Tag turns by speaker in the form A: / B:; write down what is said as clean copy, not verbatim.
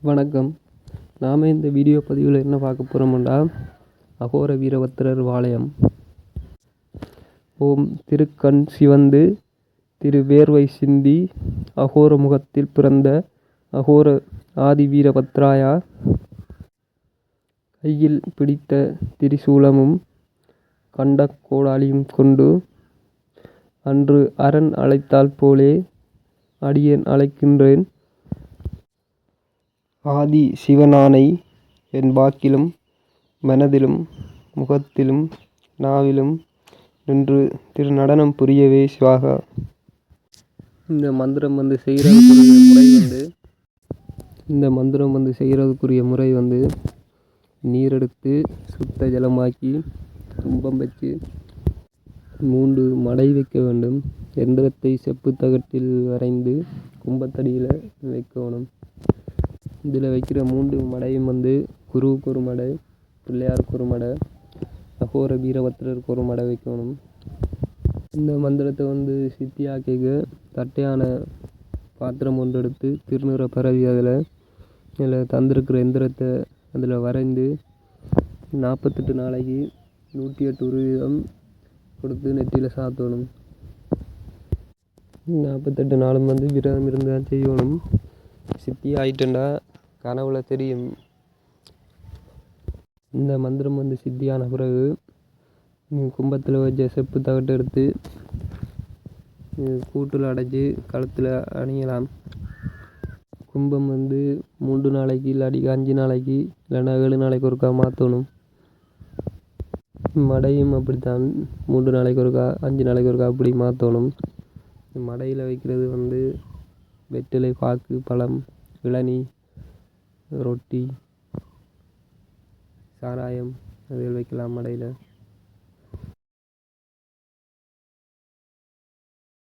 A: வணக்கம். நாம் இந்த வீடியோ பதிவில் என்ன பார்க்க போகிறோம்னா, அகோர வீரபத்திரர் வாலயம். ஓம் திருக்கண் சிவந்து திருவேர்வை சிந்தி அகோர முகத்தில் பிறந்த அகோர ஆதி வீரபத்ராயா, கையில் பிடித்த திரிசூலமும் கண்ட கோடாலியும் கொண்டு அன்று அரண் அழைத்தால் போலே அடியேன் அழைக்கின்றேன். ஆதி சிவனானை என் வாக்கிலும் மனதிலும் முகத்திலும் நாவிலும் நின்று திருநடனம் புரியவே சிவாகா. இந்த மந்திரம் செய்கிறதுக்குரிய முறை நீரெடுத்து சுத்த ஜலமாக்கி கும்பம் வச்சு 3 மடை வைக்க வேண்டும். எந்திரத்தை செப்பு தகட்டில் வரைந்து கும்பத்தடியில் வைக்கணும். இதில் வைக்கிற 3 மடையும் குருவுக்கு ஒரு மடை, பிள்ளையாருக்கு ஒரு மடை, அகோர வீரபத்திரருக்கு ஒரு மடை வைக்கணும். இந்த மந்திரத்தை சித்தியாக்க தட்டையான பாத்திரம் ஒன்று எடுத்து திருநீரை பரவி அதில் தந்திருக்கிற எந்திரத்தை அதில் வரைந்து 48 நாளைக்கு 108 உருவீதம் கொடுத்து நெற்றியில் சாத்தணும். 48 நாளும் விரதம் இருந்து தான் செய்யணும். சித்தி ஆயிட்டுண்டா கனவுல தெரியும். இந்த மந்திரம் சித்தியான பிறகு கும்பத்தில் வச்ச செப்பு தகட்டு எடுத்து கூட்டில் அடைச்சி கழுத்தில் அணியலாம். கும்பம் 3 நாளைக்கு இல்லாட்டி 5 நாளைக்கு இல்லைன்னா 7 நாளைக்கு ஒருக்கா மாற்றணும். மடையும் அப்படித்தான் 3 நாளைக்கு ஒருக்கா 5 நாளைக்கு ஒருக்கா அப்படி மாற்றணும். மடையில் வைக்கிறது வெற்றிலை, பாக்கு, பழம், இளநீ, ரொட்டி, சாராயம் அதில் வைக்கலாம் மடையில்.